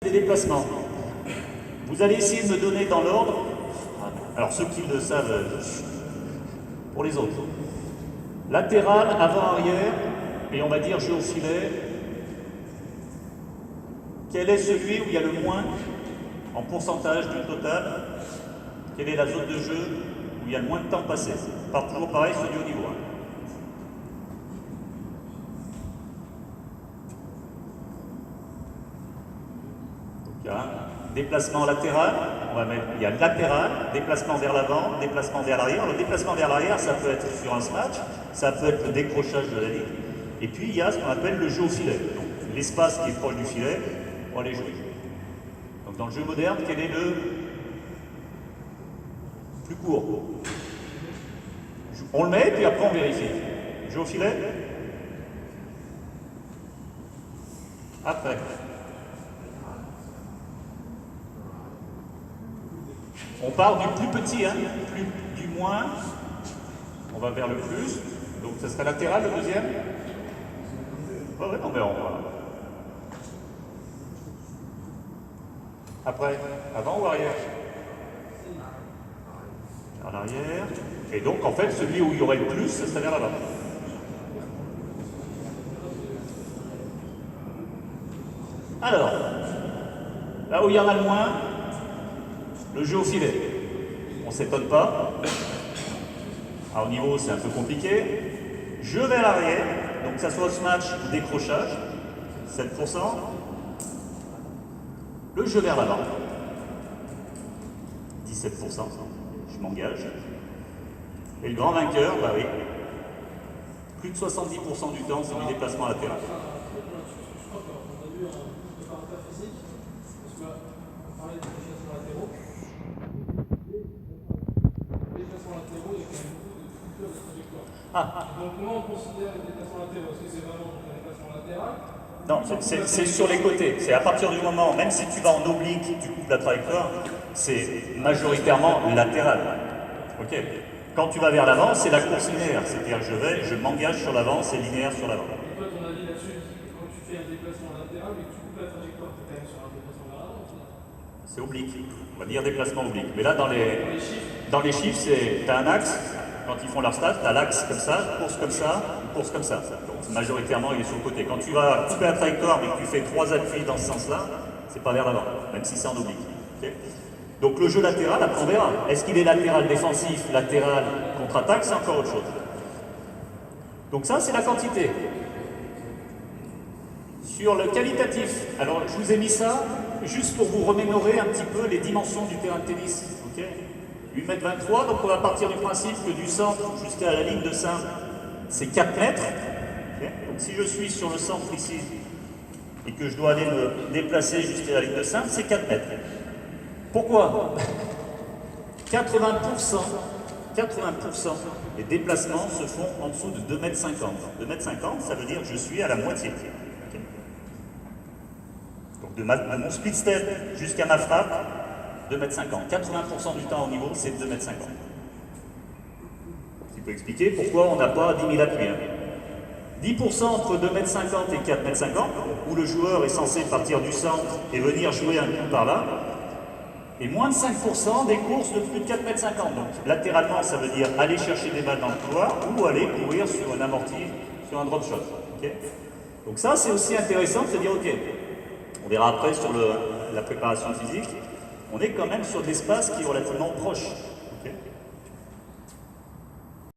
Des déplacements. Vous allez essayer de me donner dans l'ordre, alors ceux qui le savent, pour les autres. Latéral, avant-arrière, et on va dire jeu au filet. Quel est celui où il y a le moins en pourcentage du total? Quelle est la zone de jeu où il y a le moins de temps passé? Part toujours pareil, celui au niveau 1. Il y a déplacement latéral, il y a latéral, déplacement vers l'avant, déplacement vers l'arrière. Le déplacement vers l'arrière, ça peut être sur un smash, ça peut être le décrochage de la ligne. Et puis il y a ce qu'on appelle le jeu au filet. Donc l'espace qui est proche du filet, on va aller jouer. Donc dans le jeu moderne, quel est le plus court? On le met, puis après on vérifie. Jeu au filet. Après. On part du plus petit, hein, du moins, on va vers le plus, donc ça serait latéral le deuxième. Oh, ouais, non, mais on va. Après, avant ou arrière? En arrière. Et donc en fait, celui où il y aurait le plus, ça serait vers l'avant. Alors, là où il y en a le moins, le jeu au filet, on ne s'étonne pas. Alors, au niveau, c'est un peu compliqué. Jeu vers l'arrière, donc que ça soit au smash ou décrochage, 7%. Le jeu vers l'avant, 17%. Je m'engage. Et le grand vainqueur, bah oui, plus de 70% du temps, c'est du déplacement latéral. Donc comment on considère les déplacements latéraux? Est-ce que c'est vraiment un déplacement latéral? Non, c'est sur les côtés. C'est à partir du moment, même si tu vas en oblique, tu coupes la trajectoire, c'est majoritairement latéral. Ok. Quand tu vas vers l'avant, c'est la course linéaire. C'est-à-dire je m'engage sur l'avant, c'est linéaire sur l'avant. Et toi, ton avis là-dessus, quand tu fais un déplacement latéral et que tu coupes la trajectoire, tu es quand même sur un déplacement vers l'avant? C'est oblique. On va dire déplacement oblique. Mais là, dans les chiffres, tu as un axe. Quand ils font leur stats, tu as l'axe comme ça, course comme ça, course comme ça. Donc majoritairement, il est sur le côté. Quand tu vas couper la trajectoire mais que tu fais 3 appuis dans ce sens-là, c'est pas vers l'avant, même si c'est en oblique. Okay. Donc le jeu latéral, après on verra. Est-ce qu'il est latéral défensif, latéral contre-attaque? C'est encore autre chose. Donc ça, c'est la quantité. Sur le qualitatif, alors je vous ai mis ça juste pour vous remémorer un petit peu les dimensions du terrain de tennis. Okay. 8,23 m, donc on va partir du principe que du centre jusqu'à la ligne de centre, c'est 4 mètres. Okay. Donc si je suis sur le centre ici et que je dois aller me déplacer jusqu'à la ligne de centre, c'est 4 mètres. Pourquoi? 80% des déplacements se font en dessous de 2,50 m. 2,50 m, ça veut dire que je suis à la moitié. Okay. Donc de mon split step jusqu'à ma frappe, 2,50 m. 80% du temps au niveau, c'est 2,50 m. Ce qui peut expliquer pourquoi on n'a pas 10 000 appuis. Hein. 10% entre 2,50 m et 4,50 m, où le joueur est censé partir du centre et venir jouer un coup par là. Et moins de 5% des courses de plus de 4,50 m. Donc latéralement, ça veut dire aller chercher des balles dans le couloir ou aller courir sur un amorti, sur un drop shot. Okay. Donc ça, c'est aussi intéressant de se dire, ok, on verra après sur la préparation physique, on est quand même sur de l'espace qui est relativement proche.